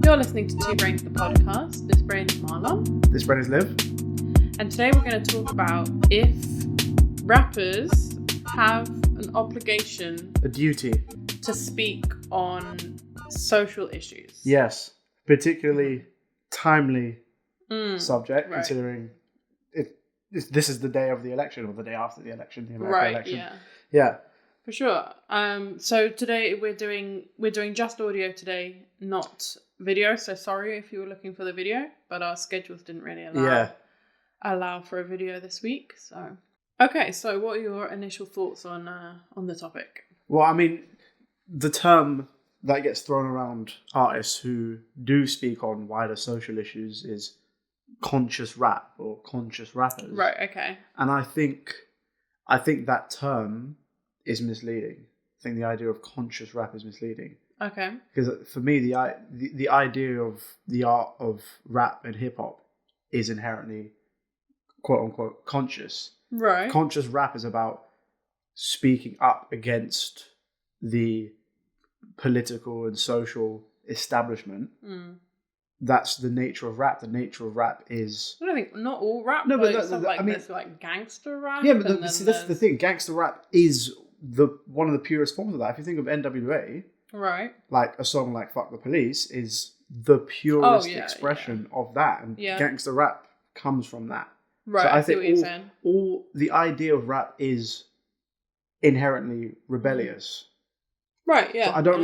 You're listening to Two Brains, the podcast. This brain is Marlon. This brain is Liv. And today we're going to talk about if rappers have an obligation, A duty. to speak on social issues. Yes. Particularly timely subject, right. considering this is the day of the election or the day after the election, the American Right, election. yeah. Yeah. For sure. So today we're doing just audio today, not video. So sorry if you were looking for the video, but our schedules didn't really allow for a video this week. So okay, so what are your initial thoughts on the topic? Well, I mean, the term that gets thrown around artists who do speak on wider social issues is conscious rap or conscious rappers. Right, okay. And I think that term is misleading. I think the idea of conscious rap is misleading. Okay. Because for me, the idea of the art of rap and hip hop is inherently quote unquote conscious. Right. Conscious rap is about speaking up against the political and social establishment. That's the nature of rap. The nature of rap is... I don't think, not all rap, No, but but it's there's like gangster rap. Yeah, but see, that's the thing. Gangster rap is one of the purest forms of that. If you think of NWA, right, like a song like Fuck the Police is the purest expression of that. And gangster rap comes from that. Right, so I see think what you're saying. All the idea of rap is inherently rebellious. Right, yeah. So I don't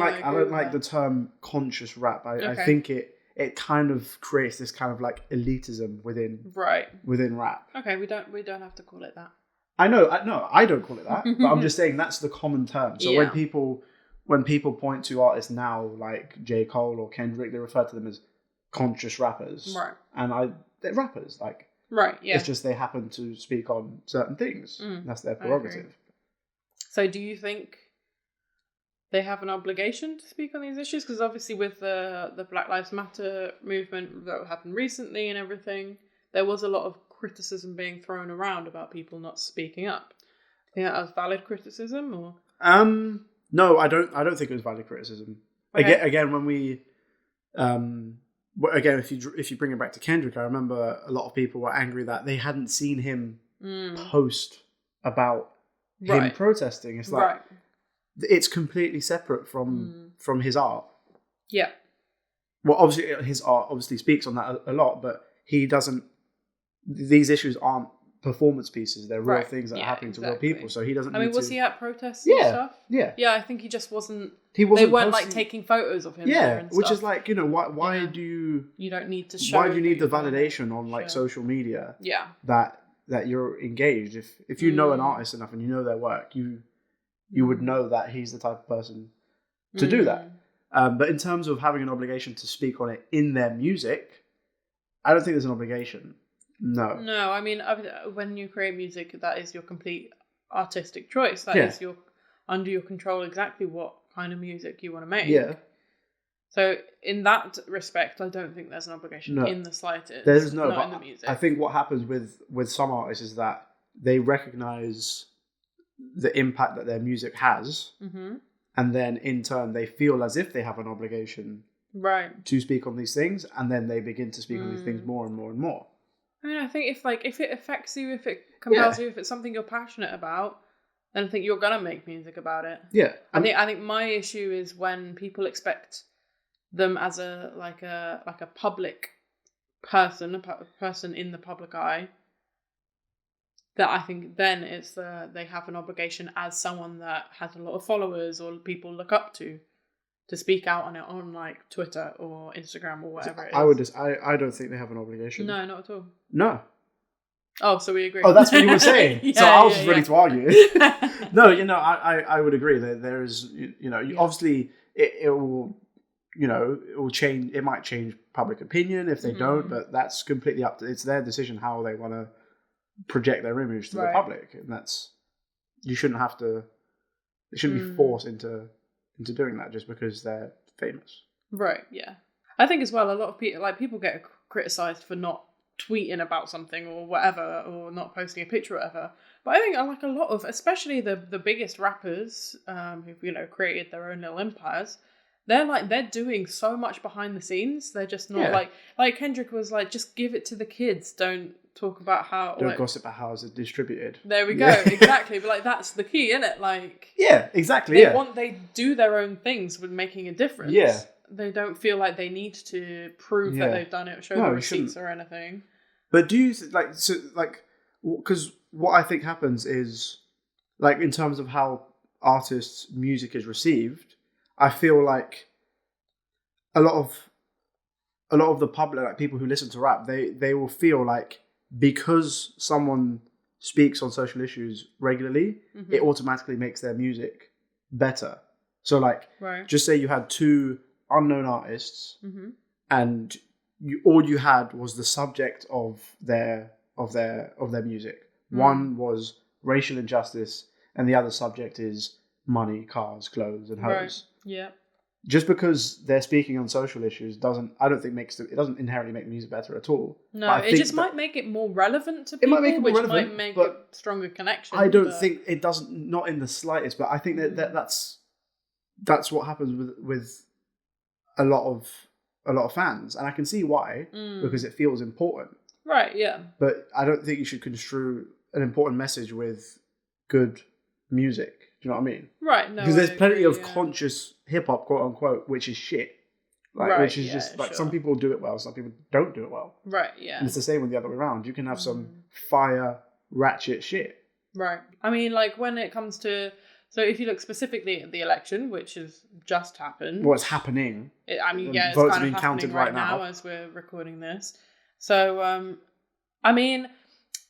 like the term conscious rap. I think it kind of creates this kind of like elitism within rap. Okay, we don't have to call it that. I know, I don't call it that, but I'm just saying that's the common term. So when people point to artists now like J. Cole or Kendrick, they refer to them as conscious rappers. Right. And they're rappers, like. Right, yeah. It's just they happen to speak on certain things. That's their prerogative. So do you think they have an obligation to speak on these issues? Because obviously with the Black Lives Matter movement that happened recently and everything, there was a lot of criticism being thrown around about people not speaking up. Do you think that was valid criticism or? No, I don't think it was valid criticism. Okay. Again, when we again, if you bring it back to Kendrick, I remember a lot of people were angry that they hadn't seen him post about him protesting. It's like it's completely separate from his art. Yeah. Well, obviously his art obviously speaks on that a lot, but he doesn't. These issues aren't performance pieces; they're real things that are happening to real people. So he doesn't. Was he at protests and stuff? Yeah. Yeah, I think he just wasn't. They weren't like taking photos of him. Yeah, there and which stuff. is like, why do you? You don't need to show. Why do you need the validation on like social media? Yeah. That you're engaged. If you know an artist enough and you know their work, you would know that he's the type of person to do that. But in terms of having an obligation to speak on it in their music, I don't think there's an obligation. No. No, I mean, when you create music, that is your complete artistic choice. That is under your control exactly what kind of music you want to make. Yeah. So in that respect, I don't think there's an obligation in the slightest. There's not in the music. I think what happens with some artists is that they recognize the impact that their music has, and then in turn they feel as if they have an obligation to speak on these things, and then they begin to speak on these things more and more and more. I mean, I think if it affects you, if it compels you, if it's something you're passionate about, then I think you're gonna make music about it. Yeah, I think my issue is when people expect them as a public person, a person in the public eye. That I think then it's they have an obligation as someone that has a lot of followers or people look up to speak out on it on like Twitter or Instagram or whatever it is. I don't think they have an obligation. No, not at all. No. Oh, so we agree. Oh, that's what you were saying. So I was just ready to argue. No, I would agree that there is, obviously it will, it will change. It might change public opinion if they don't, but that's completely up to, it's their decision how they want to project their image to the public. And you shouldn't have to, they shouldn't be forced into doing that just because they're famous. Right, yeah. I think as well, a lot of people get criticised for not tweeting about something or whatever, or not posting a picture or whatever. But I think like a lot of, especially the biggest rappers who've, created their own little empires, they're doing so much behind the scenes. They're just not like Kendrick was like, just give it to the kids. Don't talk about how don't gossip about how it's distributed. There we go, exactly. But like that's the key, isn't it? Like exactly. They do their own things with making a difference. Yeah, they don't feel like they need to prove that they've done it, show the receipts or anything. But do you because what I think happens is, like, in terms of how artists' music is received, I feel like a lot of the public, like people who listen to rap, they will feel like because someone speaks on social issues regularly, it automatically makes their music better. So like, just say you had two unknown artists, and all you had was the subject of their music. One was racial injustice, and the other subject is money, cars, clothes, and hoes. Right. Yeah. Just because they're speaking on social issues doesn't inherently make the music better at all. No, it just might make it more relevant to people, might make a stronger connection. I don't think it doesn't, not in the slightest. But I think that's what happens with a lot of fans, and I can see why, because it feels important. Right. Yeah. But I don't think you should construe an important message with good music. Do you know what I mean? Right. No. Because there's plenty of conscious hip hop, quote unquote, which is shit. Which is just like, some people do it well, some people don't do it well. Right. Yeah. And it's the same with the other way around. You can have some fire, ratchet shit. Right. I mean, like when it comes to, so if you look specifically at the election, which has just happened. What's happening? It's votes kind of being counted right now as we're recording this. So, I mean,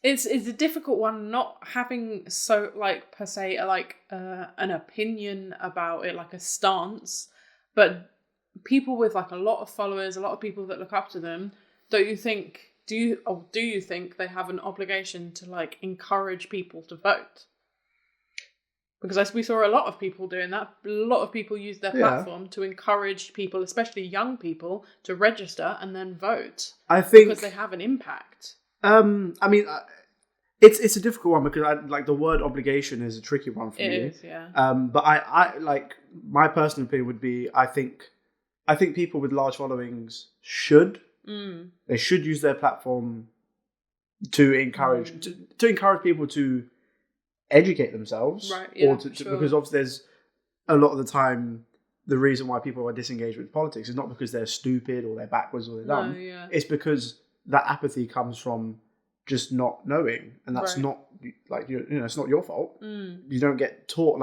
it's a difficult one, not having per se an opinion about it, like a stance, but people with like a lot of followers, a lot of people that look up to them, do you think they have an obligation to like encourage people to vote? Because as we saw a lot of people doing that, a lot of people use their platform to encourage people, especially young people, to register and then vote. I think because they have an impact. I mean, it's a difficult one because the word obligation is a tricky one for me. It is, yeah. But I like, my personal opinion would be, I think people with large followings should use their platform to encourage to encourage people to educate themselves, right? Yeah, because obviously there's a lot of the time the reason why people are disengaged with politics is not because they're stupid or they're backwards or they're dumb. It's because that apathy comes from just not knowing, and that's not like it's not your fault. You don't get taught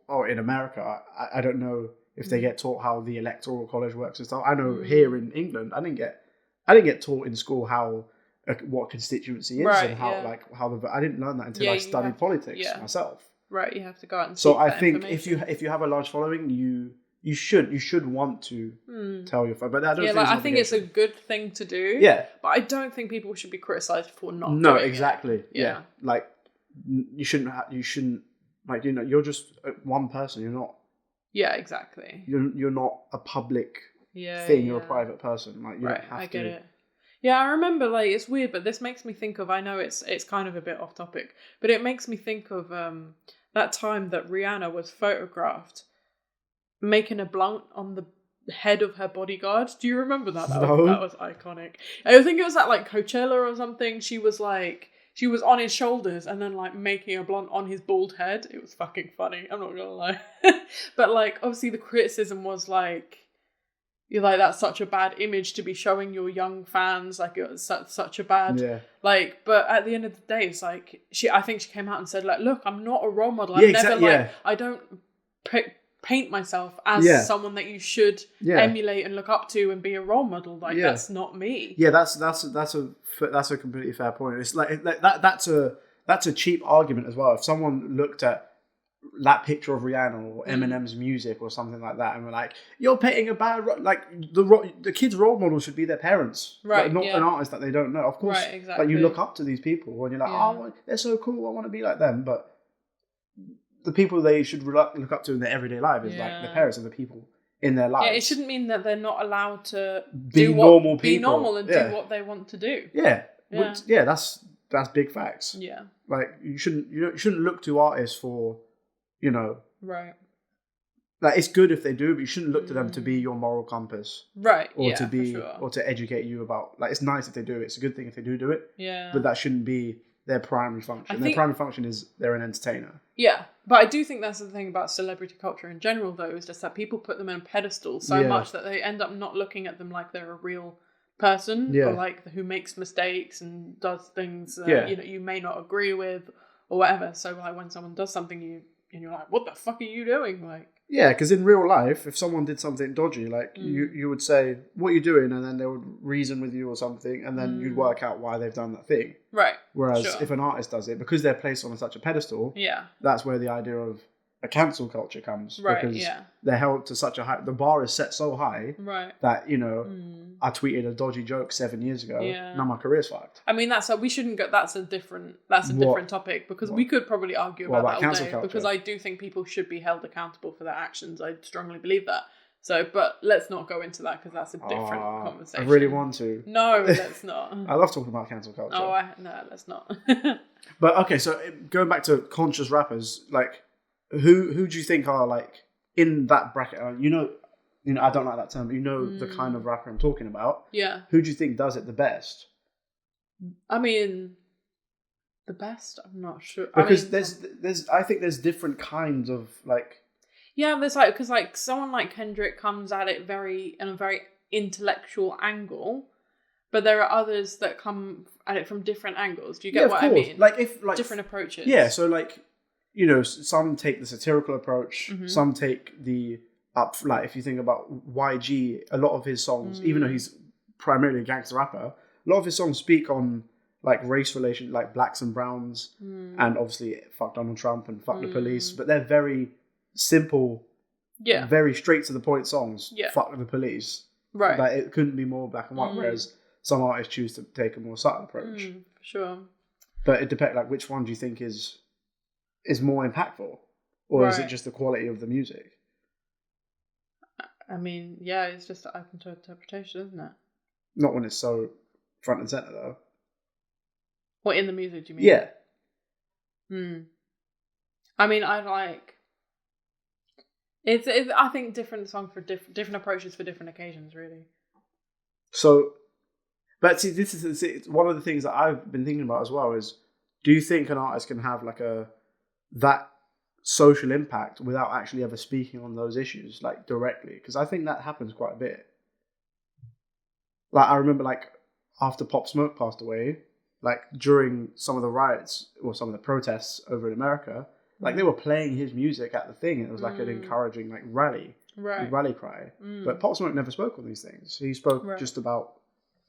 or in America, I don't know if they get taught how the electoral college works and stuff. I know here in England, I didn't get taught in school how what constituency is and how I didn't learn that until I studied politics myself. Right, you have to go out and so I think if you have a large following, you should want to tell your friend, but I don't. I think it's a good thing to do. Yeah, but I don't think people should be criticised for not. No, doing exactly. It. Yeah, like you shouldn't like you're just one person. You're not. Yeah, exactly. You're not a public thing. You're a private person. Like you don't have to. I get it. Yeah, I remember, like, it's weird, but this makes me think of, I know it's kind of a bit off topic, but it makes me think of that time that Rihanna was photographed making a blunt on the head of her bodyguard. Do you remember that? That was iconic. I think it was at, like, Coachella or something. She was on his shoulders and then, like, making a blunt on his bald head. It was fucking funny, I'm not gonna lie. But, like, obviously the criticism was, like, you're like, that's such a bad image to be showing your young fans. Like, it was such a bad, like, but at the end of the day, it's like, I think she came out and said, like, look, I'm not a role model. I don't paint myself as someone that you should emulate and look up to and be a role model. Like, that's not me. Yeah, that's a completely fair point. It's like that's a cheap argument as well. If someone looked at that picture of Rihanna or Eminem's music or something like that, and we're like, you're painting a bad the kid's role model should be their parents, right? Like, not an artist that they don't know. Of course, right, exactly. Like, you look up to these people and you're like, oh, they're so cool, I want to be like them. But the people they should look up to in their everyday life is like their parents and the people in their lives. Yeah, it shouldn't mean that they're not allowed to be normal people, be normal and do what they want to do. That's big facts. Yeah, like you shouldn't look to artists for, right, like it's good if they do, but you shouldn't look to them to be your moral compass, right? or to be for sure. or to educate you about. Like, it's nice if they do it. It's a good thing if they do it. Yeah, but that shouldn't be their primary function. Their primary function is they're an entertainer. Yeah, but I do think that's the thing about celebrity culture in general, though, is just that people put them in a pedestal so much that they end up not looking at them like they're a real person, or like who makes mistakes and does things you may not agree with or whatever. So like when someone does something, you're like, what the fuck are you doing? Like, yeah, because in real life, if someone did something dodgy, like you would say, what are you doing? And then they would reason with you or something, and then you'd work out why they've done that thing. Right. Whereas if an artist does it, because they're placed on such a pedestal, that's where the idea of a cancel culture comes. Right, because they're held to such a high, the bar is set so high that, I tweeted a dodgy joke 7 years ago, now my career's fucked. I mean, we shouldn't go, that's a different topic, because we could probably argue about that all day, culture? Because I do think people should be held accountable for their actions. I strongly believe that. So, but let's not go into that, because that's a different conversation. I really want to. No, let's not. I love talking about cancel culture. No, let's not. But okay, so going back to conscious rappers, like, who do you think are, like, in that bracket? You know, I don't like that term, but the kind of rapper I'm talking about. Yeah. Who do you think does it the best? I mean, the best? I'm not sure. Because I think there's different kinds of, like... Yeah, there's like, because like someone like Kendrick comes at it in a very intellectual angle, but there are others that come at it from different angles. Do you get what I mean? Like different approaches. Yeah, so like, some take the satirical approach, some take the like if you think about YG, a lot of his songs, even though he's primarily a gangster rapper, a lot of his songs speak on like race relations, like blacks and browns, and obviously fuck Donald Trump and fuck the police, but they're very simple, very straight to the point songs. Fuck the police, right? Like, it couldn't be more black and white. Whereas some artists choose to take a more subtle approach. For sure. But it depends. Like, which one do you think is more impactful, or is it just the quality of the music? I mean, yeah, it's just open to interpretation, isn't it? Not when it's so front and center, though. What, in the music, do you mean? Yeah. I mean, I like... It's I think different songs for different approaches for different occasions, really. So, but see, this is one of the things that I've been thinking about as well is, do you think an artist can have like that social impact without actually ever speaking on those issues, like, directly? Because I think that happens quite a bit. Like, I remember, like, after Pop Smoke passed away, like, during some of the riots or some of the protests over in America, like, they were playing his music at the thing, and it was like an encouraging, like, rally cry. But Pop Smoke never spoke on these things. He spoke just about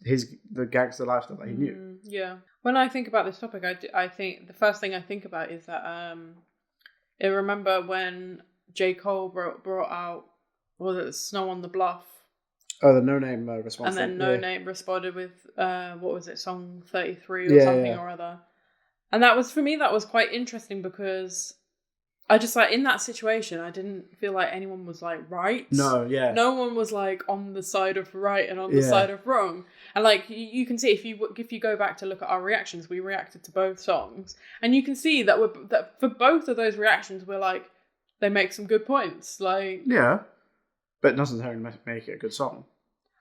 the gangster lifestyle that he knew. Yeah. When I think about this topic, I think the first thing I think about is that I remember when J. Cole brought out, was it Snow on the Bluff? Oh, the No Name response. And then No Name responded with, what was it, song 33 or something or other. And that was, for me, that was quite interesting, because I just, like, in that situation, I didn't feel like anyone was, like, right. No, yeah. No one was, like, on the side of right and on the side of wrong. And, like, you can see, if you go back to look at our reactions, we reacted to both songs. And you can see that for both of those reactions, we're like, they make some good points. Like... Yeah. But it doesn't necessarily make it a good song.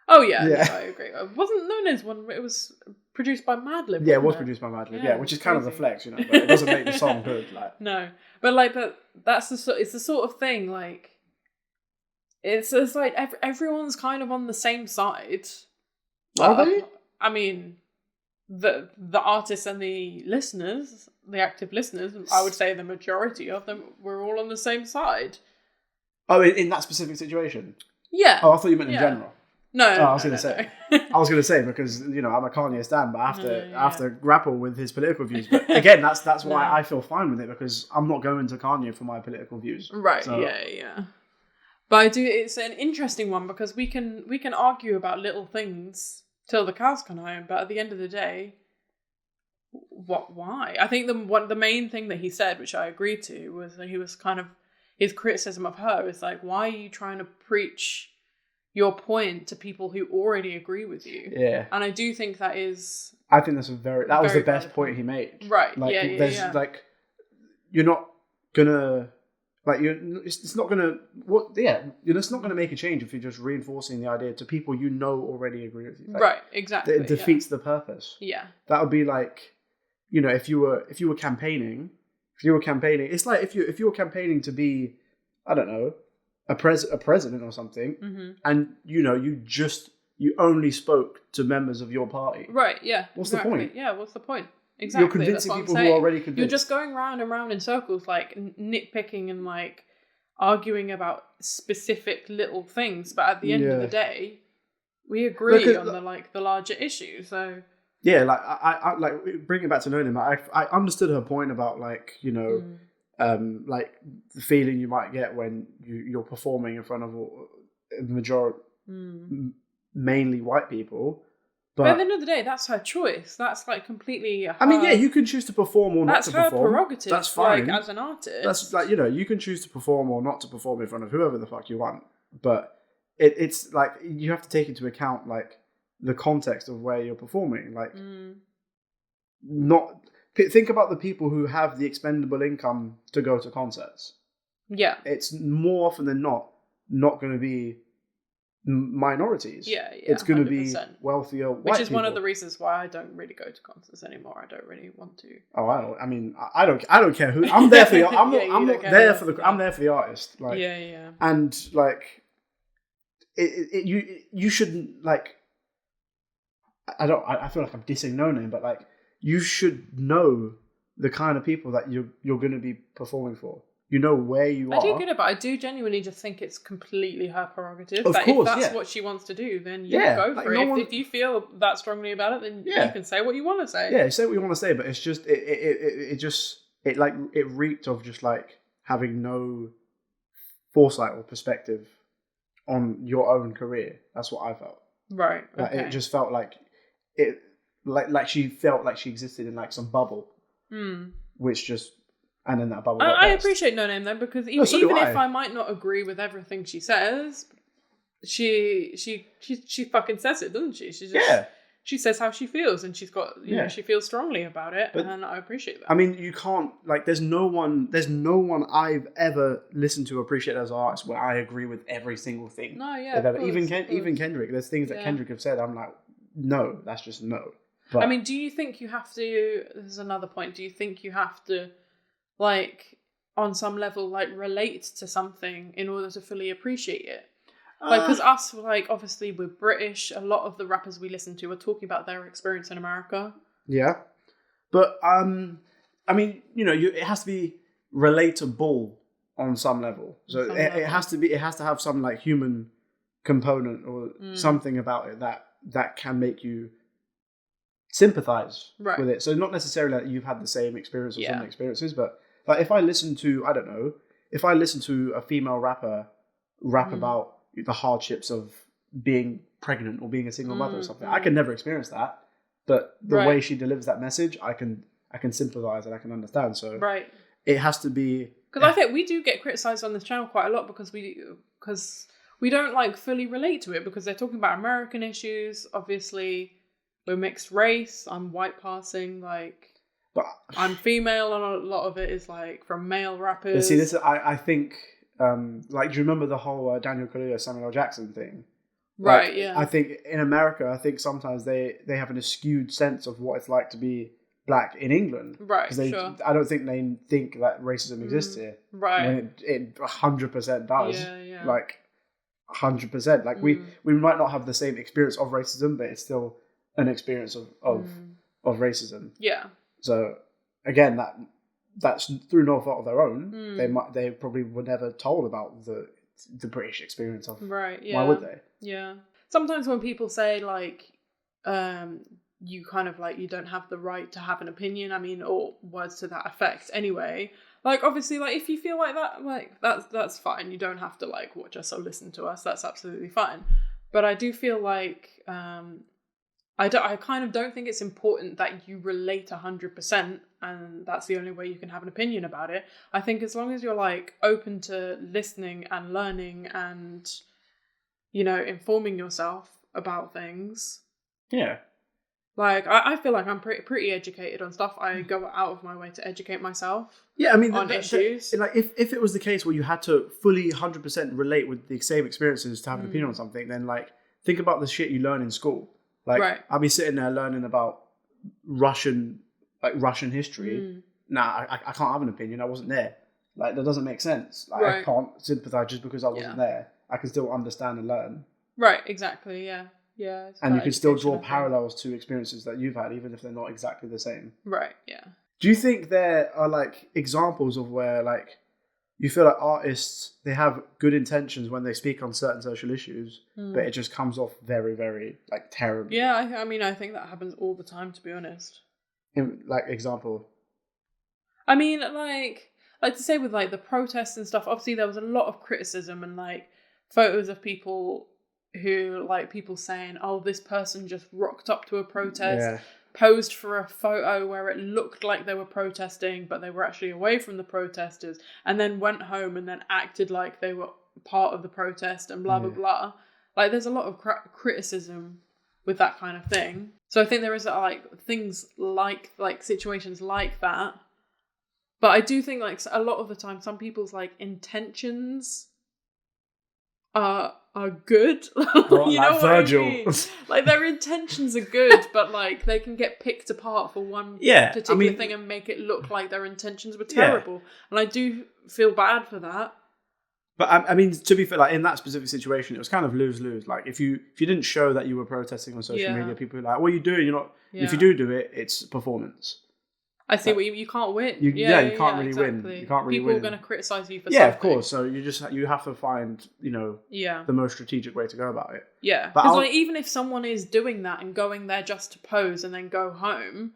Oh, yeah. No, I agree. It wasn't known as one, it was produced by Madlib. Yeah, it was produced by Madlib, which is kind of the flex, but it doesn't make the song good. Like. No. But, like, it's the sort of thing, like, it's like everyone's kind of on the same side. Are they? I mean, the artists and the listeners, the active listeners, I would say the majority of them were all on the same side. Oh, in that specific situation? Yeah. Oh, I thought you meant in general. No, I was going to say. I was going to say, because, I'm a Kanye stan, but I have to grapple with his political views. But again, that's why I feel fine with it, because I'm not going to Kanye for my political views. Right. So. Yeah. But it's an interesting one, because we can argue about little things till the cows come home, but at the end of the day, why? I think the main thing that he said, which I agreed to, was that he was kind of, his criticism of her is like, why are you trying to preach your point to people who already agree with you? Yeah. And I do think that is... I think that's that was the best point he made. Right. Like, like, you're not gonna Like it's not gonna it's not gonna make a change if you're just reinforcing the idea to people you know already agree with you. Like, right, exactly. It defeats the purpose. Yeah, that would be like, if you were campaigning, it's like if you were campaigning to be, I don't know, a president or something, mm-hmm. and you only spoke to members of your party. Right. Yeah. What's the point? Yeah. What's the point? Exactly. You're convincing people who are already convinced. You're just going round and round in circles, like nitpicking and like arguing about specific little things. But at the end of the day, we agree on the larger issue. So yeah, like I like bring it back to Nolan. I understood her point about like like the feeling you might get when you're performing in front of a majority, mainly white people. But at the end of the day, that's her choice. That's like completely. I mean, yeah, you can choose to perform or not to perform. That's her prerogative. That's fine. Like, as an artist, that's like you can choose to perform or not to perform in front of whoever the fuck you want. But it's like you have to take into account like the context of where you're performing. Like, think about the people who have the expendable income to go to concerts. Yeah, it's more often than not going to be minorities. Yeah, it's going to be wealthier white which is people. One of the reasons why I don't really go to concerts anymore. I don't really want to. Oh, I don't care who. I'm there for the I'm there for the artist. Like, yeah. And like you shouldn't like I feel like I'm dissing No Name, but like you should know the kind of people that you're going to be performing for. You know where you are. I do get it, but I do genuinely just think it's completely her prerogative. Of course, if that's what she wants to do, then go for it. If you feel that strongly about it, then you can say what you want to say. Yeah, say what you want to say, but it's just it reeked of just like having no foresight or perspective on your own career. That's what I felt. Right. Okay. Like, it just felt like like she felt like she existed in like some bubble, which just. And then that bubble. I appreciate No Name though, because even if I might not agree with everything she says, she fucking says it, doesn't she? She just she says how she feels, and she's got she feels strongly about it, and I appreciate that. I mean, you can't like. There's no one I've ever listened to appreciate as an artist where I agree with every single thing. No, yeah, even Kendrick. There's things that Kendrick have said. I'm like, no, that's just no. But I mean, do you think you have to? This is another point. Do you think you have to? Like, on some level, like, relate to something in order to fully appreciate it. Like, because us, like, obviously we're British. A lot of the rappers we listen to are talking about their experience in America. Yeah. But, I mean, it has to be relatable on some level. So it has to have some, like, human component or something about it that can make you sympathize with it. So not necessarily that you've had the same experience or similar experiences, but like if I listen to a female rapper rap about the hardships of being pregnant or being a single mother or something, I can never experience that. But the way she delivers that message, I can sympathize and I can understand. So it has to be, because I think we do get criticized on this channel quite a lot because we don't like fully relate to it, because they're talking about American issues. Obviously, we're mixed race. I'm white passing, like. But I'm female, and a lot of it is like from male rappers. But see, this I think like, do you remember the whole Daniel Kaluuya, Samuel L. Jackson thing? Right. Like, yeah. I think in America, sometimes they have an skewed sense of what it's like to be black in England. Right. Because I don't think they think that racism exists here. Right. When it 100% does. Yeah. Like 100%. Like we might not have the same experience of racism, but it's still an experience of racism. Yeah. So again, that's through no fault of their own. They probably were never told about the British experience of. Right. Yeah. Why would they? Yeah. Sometimes when people say like, you kind of like you don't have the right to have an opinion. I mean, or words to that effect. Anyway, like obviously, like if you feel like that, like that's fine. You don't have to like watch us or listen to us. That's absolutely fine. But I do feel like. I kind of don't think it's important that you relate 100% and that's the only way you can have an opinion about it. I think as long as you're like open to listening and learning and, informing yourself about things. Yeah. Like, I feel like I'm pretty educated on stuff. I go out of my way to educate myself. Yeah, I mean, on issues. like if it was the case where you had to fully 100% relate with the same experiences to have an opinion on something, then like think about the shit you learn in school. Like I'll be sitting there learning about Russian history. Nah, I can't have an opinion. I wasn't there. Like that doesn't make sense. Like I can't sympathize just because I wasn't there. I can still understand and learn. Right. Exactly. Yeah. Yeah. And you can still draw parallels to experiences that you've had, even if they're not exactly the same. Right. Yeah. Do you think there are like examples of where like you feel like artists, they have good intentions when they speak on certain social issues, but it just comes off very, very like terribly? Yeah. I mean, I think that happens all the time, to be honest. Like example. I mean, like to say with like the protests and stuff, obviously there was a lot of criticism and like photos of people who like people saying, oh, this person just rocked up to a protest, posed for a photo where it looked like they were protesting, but they were actually away from the protesters, and then went home and then acted like they were part of the protest and blah, blah, blah. Like there's a lot of criticism with that kind of thing. So I think there is like things like situations like that. But I do think like a lot of the time, some people's like intentions are good. You know what Virgil. I mean? Like their intentions are good, but like they can get picked apart for one particular thing and make it look like their intentions were terrible. And I do feel bad for that. But I mean, to be fair, like in that specific situation, it was kind of lose-lose. Like if you didn't show that you were protesting on social media, people were like, "What are you doing? You're not." Yeah. If you do it, it's performance. I see what you can't win. You can't really win. You can't really win. People are going to criticize you for something. Yeah, of course. So you have to find the most strategic way to go about it. Yeah, because like even if someone is doing that and going there just to pose and then go home,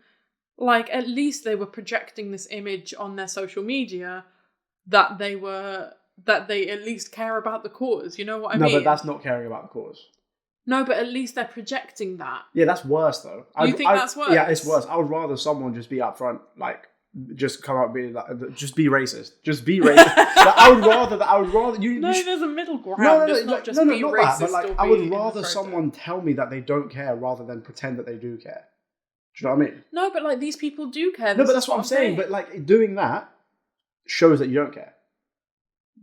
like at least they were projecting this image on their social media that they at least care about the cause. You know what I mean? No, but that's not caring about the cause. No, but at least they're projecting that. Yeah, that's worse though. You think that's worse? Yeah, it's worse. I would rather someone just be upfront, like, just come out and be like, just be racist. Just be racist. Like, I would rather you. No, there's a middle ground. No, it's not just be racist. But like, I would rather someone tell me that they don't care rather than pretend that they do care. Do you know what I mean? No, but like these people do care. No, but that's what I'm saying. But like doing that shows that you don't care.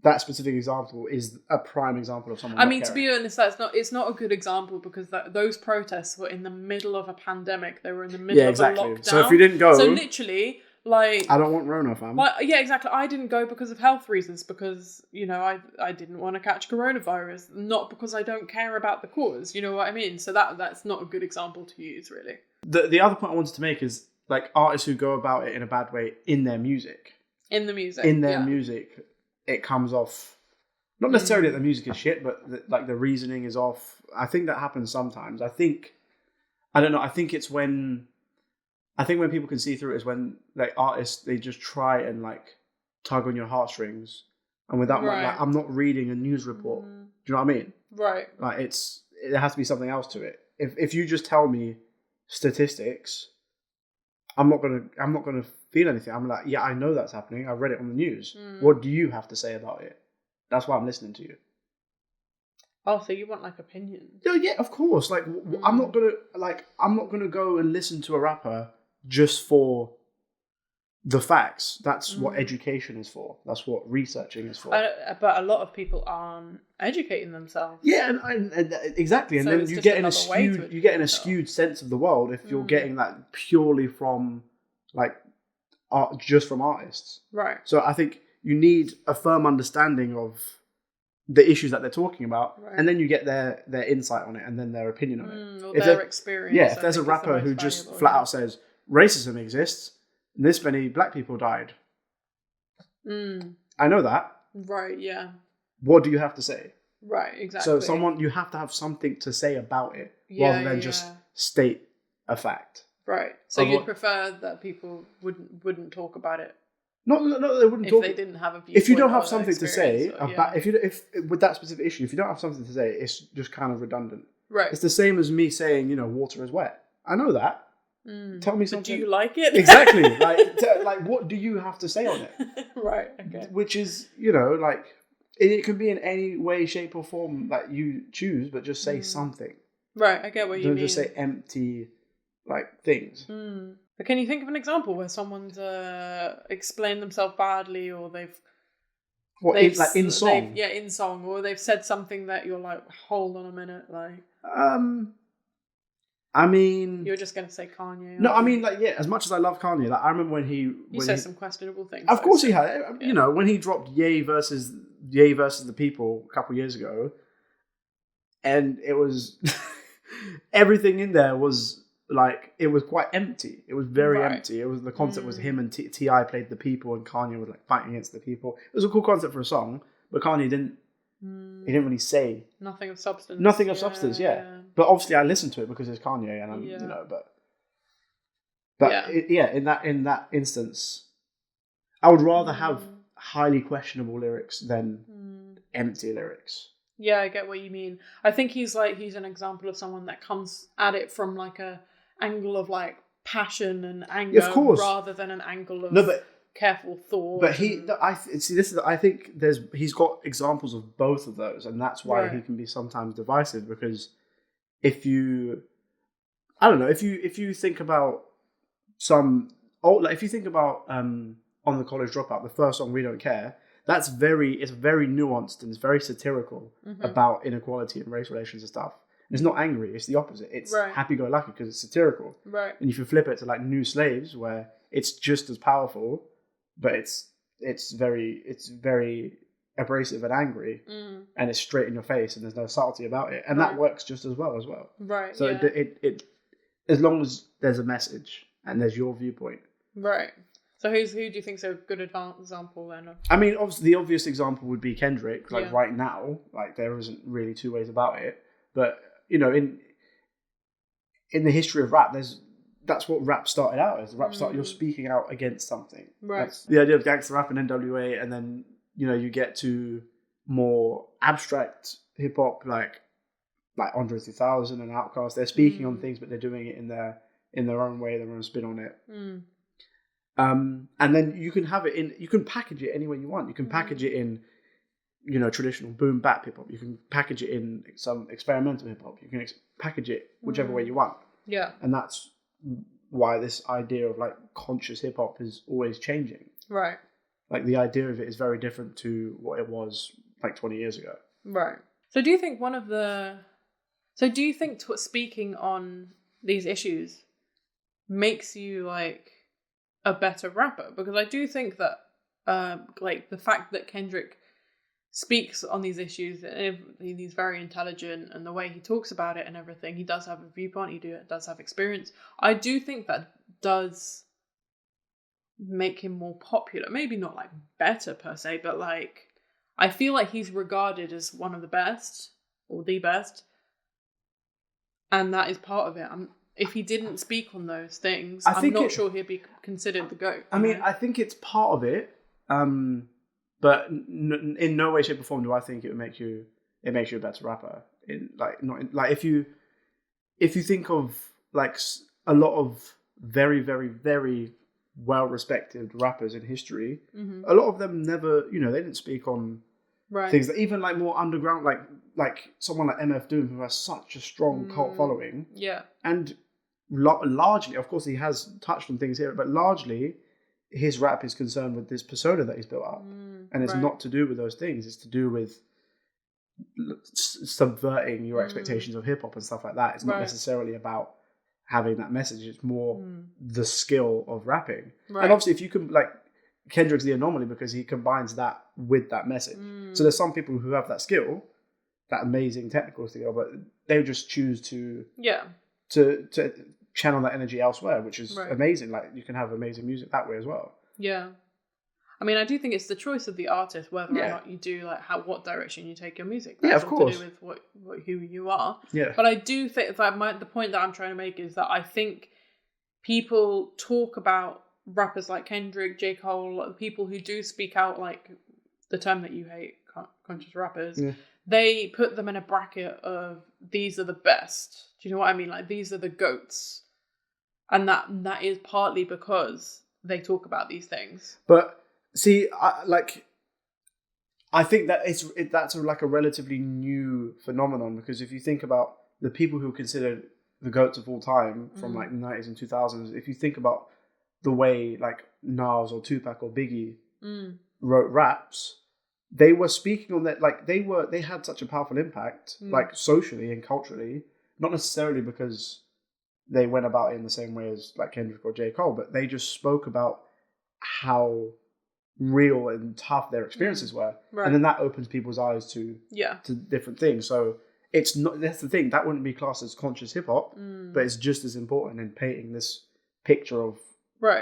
That specific example is a prime example of someone. I mean, to be honest, it's not a good example because those protests were in the middle of a pandemic. They were in the middle of a lockdown. So if you didn't go, so literally, like, I don't want Rona, fam. Like, yeah, exactly. I didn't go because of health reasons, because I didn't want to catch coronavirus, not because I don't care about the cause. You know what I mean? So that's not a good example to use, really. The other point I wanted to make is like artists who go about it in a bad way in their music. Music. It comes off, not necessarily that the music is shit, but the reasoning is off. I think that happens sometimes. I think it's when people can see through it is when like artists, they just try and like tug on your heartstrings, and without like I'm not reading a news report. Do you know what I mean? Right. Like it has to be something else to it. If you just tell me statistics, I'm not gonna feel anything. I'm like, yeah, I know that's happening. I read it on the news. What do you have to say about it? That's why I'm listening to you. Oh, so you want like opinions? Yeah, of course. Like, I'm not gonna go and listen to a rapper just for the facts. That's what education is for. That's what researching is for. But a lot of people aren't educating themselves. Yeah, and exactly. And so then you get in a skewed sense of the world if you're getting that purely from like art, just from artists. Right. So I think you need a firm understanding of the issues that they're talking about, and then you get their insight on it and then their opinion on it. Or their experience. Yeah, if there's a rapper who just flat out says racism exists, and this many black people died. I know that. Right, yeah. What do you have to say? Right, exactly. So you have to have something to say about it rather than just state a fact. Right. So you'd prefer that people wouldn't talk about it? No, they wouldn't talk. If they didn't have a viewpoint. If you don't have something to say about, if with that specific issue, if you don't have something to say, it's just kind of redundant. Right. It's the same as me saying, water is wet. I know that. Tell me something. But do you like it? Exactly. Like, what do you have to say on it? Right. Okay. Which is, like, it can be in any way, shape, or form that you choose, but just say something. Right. I get what you mean. Don't just say empty like things. But can you think of an example where someone's explained themselves badly, or they've in song? In song, or they've said something that you're like, hold on a minute, like. I mean, you're just gonna say Kanye. No, I mean, like, yeah. As much as I love Kanye, like, I remember when he said some questionable things. Of course, he had. You know, when he dropped Ye versus the People a couple years ago, and it was everything in there was like, it was quite empty. It was very empty. It was, the concept was him and T.I. played the people, and Kanye was like fighting against the people. It was a cool concept for a song, but Kanye didn't. He didn't really say nothing of substance. Yeah. But obviously, I listened to it because it's Kanye, and I'm, you know, in that instance, I would rather have highly questionable lyrics than empty lyrics. Yeah, I get what you mean. I think he's an example of someone that comes at it from like a angle of like passion and anger, of course, rather than an angle of careful thought. But I think he's got examples of both of those, and that's why he can be sometimes divisive. Because if you think about On the College Dropout, the first song, We Don't Care, it's very nuanced and it's very satirical about inequality and race relations and stuff. And it's not angry; it's the opposite. It's happy-go-lucky because it's satirical. Right. And if you flip it to like New Slaves, where it's just as powerful, but it's very abrasive and angry, and it's straight in your face, and there's no subtlety about it, and that works just as well. Right. So it as long as there's a message and there's your viewpoint. Right. So who do you think's a good example then? I mean, obviously, the obvious example would be Kendrick. Like right now, like there isn't really two ways about it. But you know, in the history of rap, that's what rap started out as. Rap started, you're speaking out against something. Right. That's the idea of gangster rap and NWA, and then you get to more abstract hip hop like Andre 3000 and Outkast. They're speaking on things, but they're doing it in their own way, their own spin on it. And then you can have it you can package it any way you want. You can package it in, traditional boom bap hip hop. You can package it in some experimental hip hop. You can package it whichever way you want. Yeah. And that's why this idea of like conscious hip hop is always changing. Right. Like the idea of it is very different to what it was like 20 years ago. Right. So do you think speaking on these issues makes you like a better rapper? Because I do think that like the fact that Kendrick speaks on these issues, and he's very intelligent, and the way he talks about it and everything, he does have a viewpoint, he does have experience. I do think that does make him more popular. Maybe not like better per se, but like I feel like he's regarded as one of the best or the best, and that is part of it. If he didn't speak on those things, I'm not sure he'd be considered the GOAT. I mean, I think it's part of it, but in no way, shape, or form do I think it makes you a better rapper. If you think of like a lot of very, very, very well-respected rappers in history, a lot of them never, they didn't speak on things that even like more underground, like someone like MF Doom, who has such a strong cult following. Yeah. And largely, of course, he has touched on things here, but largely his rap is concerned with this persona that he's built up. And it's not to do with those things. It's to do with subverting your expectations of hip hop and stuff like that. It's not necessarily about having that message. It's more the skill of rapping. Right. And obviously, if you can, like, Kendrick's the anomaly because he combines that with that message. So there's some people who have that skill, that amazing technical skill, but they just choose to channel that energy elsewhere, which is amazing. Like, you can have amazing music that way as well. Yeah. I mean, I do think it's the choice of the artist whether or not you do like what direction you take your music. That's of course. To do with who you are. Yeah. But I do think that the point that I'm trying to make is that I think people talk about rappers like Kendrick, J. Cole, people who do speak out, like the term that you hate, conscious rappers. Yeah. They put them in a bracket of these are the best. Do you know what I mean? Like these are the GOATs, and that is partly because they talk about these things. But see, I think that that's like a relatively new phenomenon, because if you think about the people who are considered the GOATs of all time from like the 90s and 2000s, if you think about the way like Nas or Tupac or Biggie wrote raps, they were speaking on that, like they had such a powerful impact, like socially and culturally, not necessarily because they went about it in the same way as like Kendrick or J. Cole, but they just spoke about how real and tough their experiences were. Right. And then that opens people's eyes to different things. So it's not, that's the thing, that wouldn't be classed as conscious hip hop, but it's just as important in painting this picture of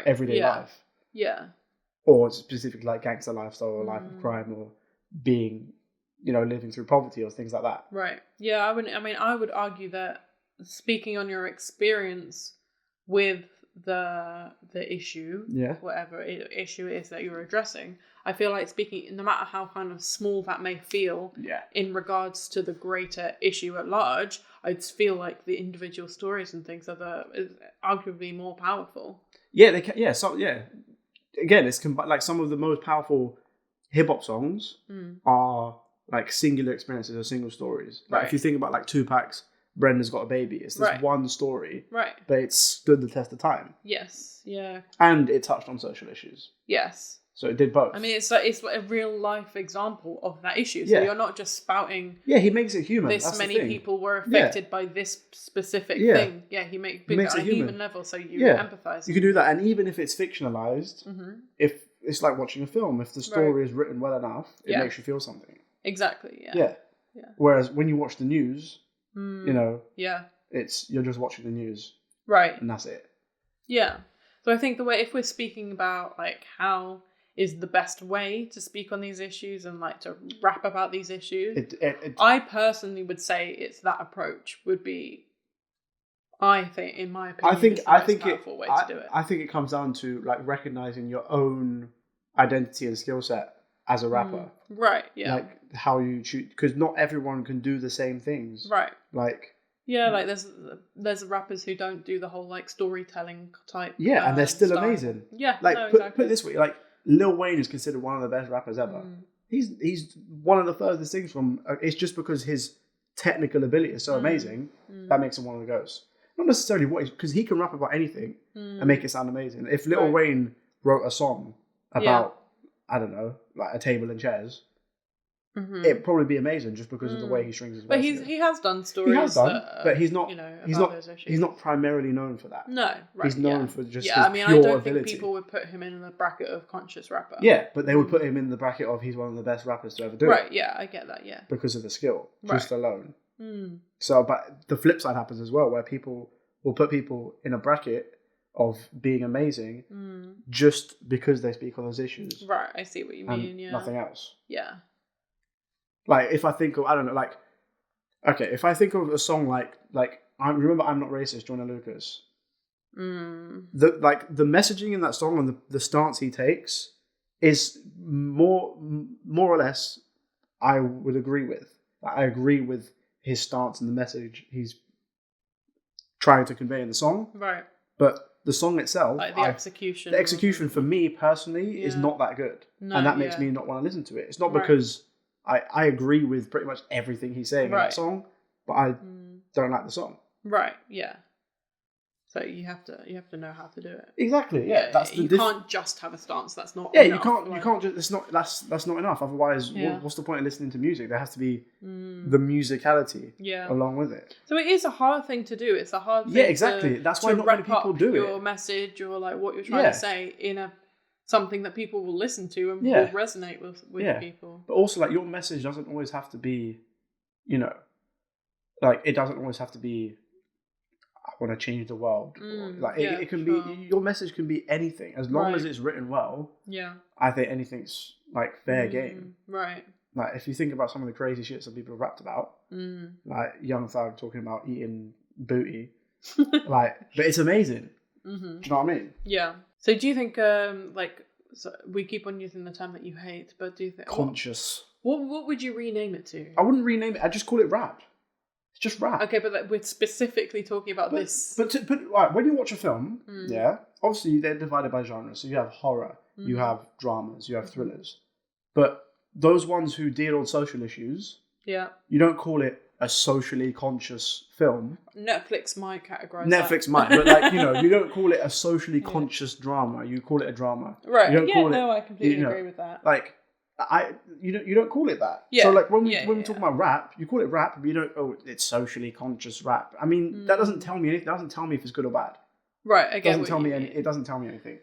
everyday life. Yeah. Or specifically like gangster lifestyle or life of crime or being, you know, living through poverty or things like that. Right. Yeah, I would argue that speaking on your experience with the issue, whatever issue it is that you're addressing, I feel like speaking, no matter how kind of small that may feel, in regards to the greater issue at large, I'd feel like the individual stories and things are arguably more powerful. Yeah, they can. Yeah, so again, it's like some of the most powerful hip hop songs are like singular experiences or single stories. Like if you think about like Tupac's Brenda's Got a Baby, it's this one story, but it stood the test of time. Yes, yeah, and it touched on social issues. Yes, so it did both. I mean, it's a real life example of that issue. So you're not just spouting. Yeah, he makes it human. This many people were affected by this specific thing. Yeah, he makes it on a human level, so you empathize. You can do that, and even if it's fictionalized, if it's like watching a film, if the story is written well enough, it makes you feel something. Exactly. Yeah. Whereas when you watch the news, you know, you're just watching the news, right? And that's it. Yeah. So I think if we're speaking about like how is the best way to speak on these issues and like to rap about these issues, I personally would say it's that approach would be, I think, in my opinion, I think powerful way to do it. I think it comes down to like recognizing your own identity and skill set as a rapper. Right. Yeah. Like how you choose, because not everyone can do the same things. Right. Like. Yeah, like there's rappers who don't do the whole like storytelling type. Yeah, and they're still style. Amazing. Yeah. Like put it this way, like Lil Wayne is considered one of the best rappers ever. He's one of the furthest things from. It's just because his technical ability is so amazing that makes him one of the GOATs. Not necessarily because he can rap about anything and make it sound amazing. If Lil Wayne wrote a song about I don't know, like a table and chairs, it'd probably be amazing just because of the way he strings his. But he has done stories. He has done, but he's not. He's not primarily known for that. No, right. He's known for just his I pure don't ability. think people would put him in the bracket of conscious rapper. Yeah, but they would put him in the bracket of he's one of the best rappers to ever do it. Right. Yeah, I get that. Yeah, because of the skill, just alone. So, but the flip side happens as well, where people will put people in a bracket of being amazing just because they speak on those issues. Right. I see what you mean. Yeah. Nothing else. Yeah. Like if I think of, I don't know, like, okay, if I think of a song like I remember I'm Not Racist, Joyner Lucas. The messaging in that song and the stance he takes is more or less I would agree with. I agree with his stance and the message he's trying to convey in the song. Right. But the song itself, like the execution. The execution for me personally is not that good, and that makes me not want to listen to it. It's not because I agree with pretty much everything he's saying in that song, but I don't like the song. Right. Yeah. So you have to know how to do it. Exactly. Yeah. That's you can't just have a stance. That's not. Yeah. Enough. You can't just. It's not. That's not enough. Otherwise, what's the point of listening to music? There has to be the musicality. Along with it. So it is a hard thing to do. It's a hard thing. Yeah. Exactly. That's why not many people do your message or like what you're trying to say in something that people will listen to and will resonate with people. But also, like, your message doesn't always have to be, you know, like, it doesn't always have to be, I want to change the world. It can be, your message can be anything. As long as it's written well, I think anything's, like, fair game. Right. Like, if you think about some of the crazy shit that people have rapped about, like, Young Thug talking about eating booty, like, but it's amazing. Do you know what I mean? Yeah. So do you think, so we keep on using the term that you hate, but do you think... Conscious. What would you rename it to? I wouldn't rename it. I'd just call it rap. It's just rap. Okay, but we're specifically talking about this... But when you watch a film, obviously they're divided by genres. So you have horror, you have dramas, you have thrillers. But those ones who deal with social issues, you don't call it a socially conscious film. Netflix might categorize Netflix might, but like, you know, you don't call it a socially conscious drama. You call it a drama. Right. You don't call I completely agree with that. Like, you don't call it that. Yeah. So like when we talk about rap, you call it rap, but you don't. Oh, it's socially conscious rap. I mean, that doesn't tell me anything. That doesn't tell me if it's good or bad. Right. I get It doesn't tell me anything.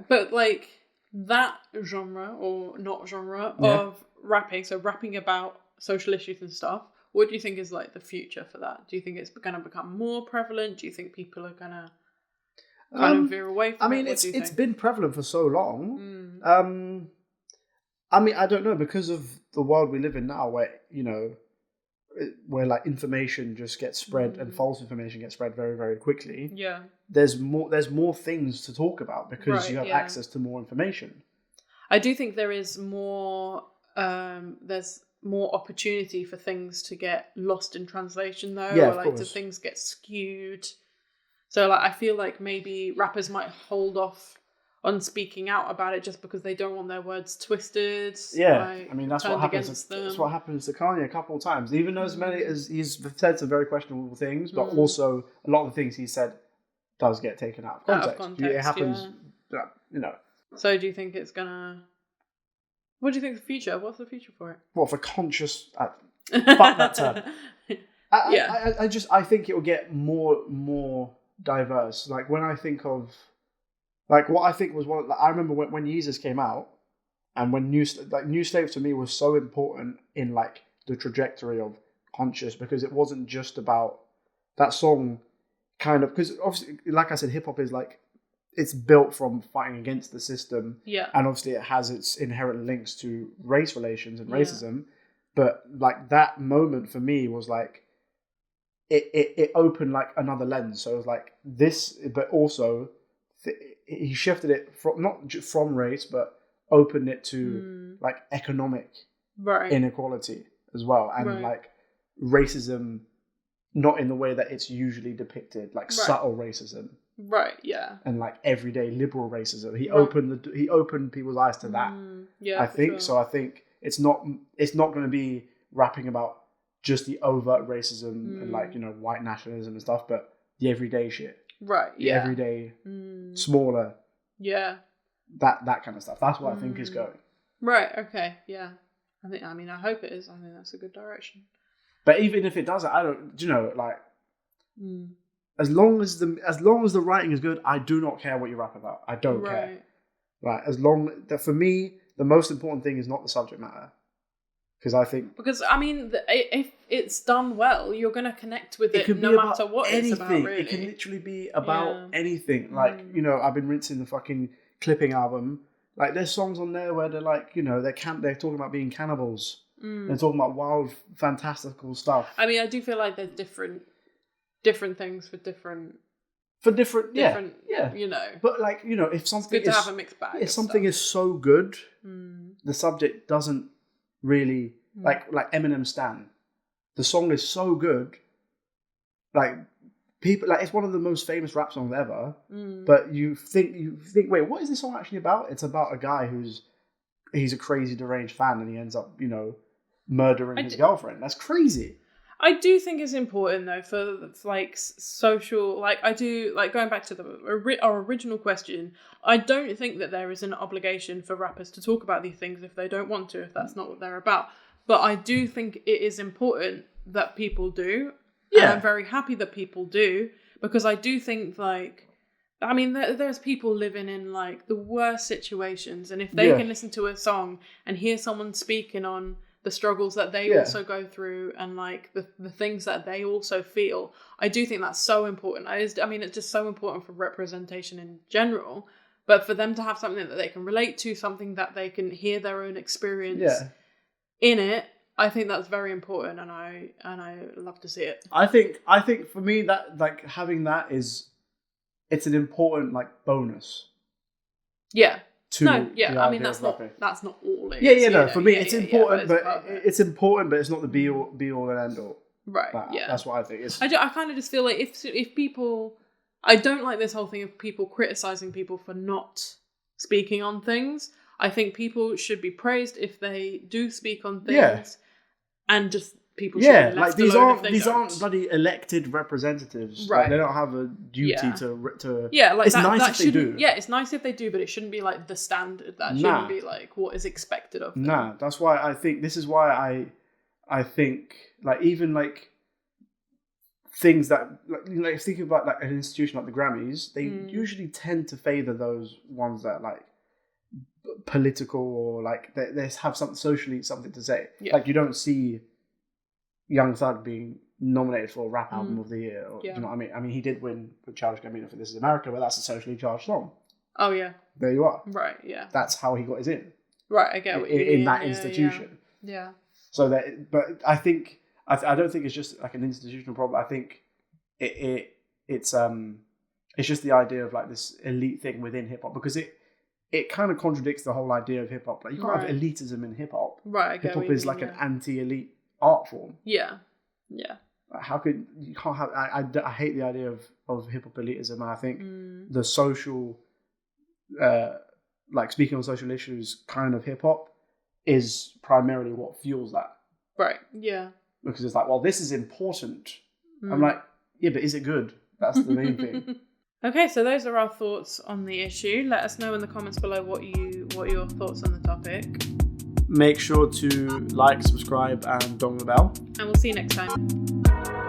But like that genre or not genre of rapping, so rapping about social issues and stuff. What do you think is like the future for that? Do you think it's going to become more prevalent? Do you think people are going to kind of veer away from it? I mean, it's been prevalent for so long. I mean, I don't know, because of the world we live in now, where, you know, where like information just gets spread and false information gets spread very, very quickly. Yeah. There's more things to talk about because you have access to more information. I do think there is more. There's more opportunity for things to get lost in translation, though, or like to things get skewed. So like, I feel like maybe rappers might hold off on speaking out about it just because they don't want their words twisted. Yeah, like, I mean that's what happens. That's what happens to Kanye a couple of times. Even though as many as he's said some very questionable things, but also a lot of the things he said does get taken out of context. It happens, you know. So do you think it's gonna? What do you think of the future? What's the future for it? What, for conscious? Fuck that term. I think it will get more diverse. Like when I think of, like what I think was one. I remember when Yeezus came out, and when New Slave to me was so important in like the trajectory of conscious, because it wasn't just about that song. Kind of, because obviously, like I said, hip hop is like, it's built from fighting against the system. Yeah. And obviously it has its inherent links to race relations and racism. But like that moment for me was like, it opened like another lens. So it was like this, but also he shifted it from, not just from race, but opened it to like economic inequality as well. And like racism, not in the way that it's usually depicted, like subtle racism. Right, yeah. And like everyday liberal racism. He opened people's eyes to that. I think so. I think it's not going to be rapping about just the overt racism and like, you know, white nationalism and stuff, but the everyday shit. Right, the everyday smaller. Yeah. That kind of stuff. That's what I think is going. Right, okay, yeah. I hope it is. I think that's a good direction. But even if it doesn't, I don't, you know, like as long as the writing is good, I do not care what you rap about. I don't care. Right. As long that, for me, the most important thing is not the subject matter. Because I think, I mean, if it's done well, you're going to connect with it no matter what it's about, really. It can literally be about anything. Like, you know, I've been rinsing the fucking Clipping album. Like, there's songs on there where they're like, you know, they're talking about being cannibals. They're talking about wild, fantastical stuff. I mean, I do feel like there's different things for different, you know. But like, you know, if something it's good to have a mixed bag. If something is so good, the subject doesn't really like Eminem Stan. The song is so good, like people like it's one of the most famous rap songs ever. But you think, wait, what is this song actually about? It's about a guy he's a crazy deranged fan, and he ends up, you know, murdering his girlfriend. That's crazy. I do think it's important though for like social, like I do, like going back to our original question, I don't think that there is an obligation for rappers to talk about these things if they don't want to, if that's not what they're about. But I do think it is important that people do. Yeah. And I'm very happy that people do, because I do think like, I mean, there's people living in like the worst situations, and if they can listen to a song and hear someone speaking on the struggles that they also go through and like the things that they also feel, I do think that's so important. I mean, it's just so important for representation in general, but for them to have something that they can relate to, something that they can hear their own experience in it, I think that's very important, and I love to see it. I think for me that like having that it's an important like bonus. Yeah. I mean that's not all it is. No. For me, it's important, but it's important, but it's not the be all and end all. Right. That's what I think. I kind of just feel like if people, I don't like this whole thing of people criticizing people for not speaking on things. I think people should be praised if they do speak on things, and just people should be left these alone aren't if they don't. bloody elected representatives. Right. Like, they don't have a duty to. Yeah, like it's nice if they do. Yeah, it's nice if they do, but it shouldn't be like the standard. That shouldn't be like what is expected of them. Nah, that's why I think this is why I think like even like things that like thinking about like an institution like the Grammys, they usually tend to favor those ones that like political or like they have something socially something to say. Yeah. Like you don't see Young Thug being nominated for Rap Album of the Year. Or, do you know what I mean? I mean, he did win with Childish Gambino for This Is America, but that's a socially charged song. Oh yeah. There you are. Right. Yeah. That's how he got his in. Right. I get what you mean. In that institution. Yeah. So that, but I think I don't think it's just like an institutional problem. I think it's just the idea of like this elite thing within hip hop, because it kind of contradicts the whole idea of hip hop. Like you can't have elitism in hip hop. Right. Hip hop is like an anti-elite art form. Yeah. Yeah. How could you can't have? I hate the idea of hip hop elitism, and I think the social, like speaking on social issues, kind of hip hop is primarily what fuels that. Right. Yeah. Because it's like, well, this is important. I'm like, yeah, but is it good? That's the main thing. Okay, so those are our thoughts on the issue. Let us know in the comments below what your thoughts on the topic. Make sure to like, subscribe, and dong the bell. And we'll see you next time.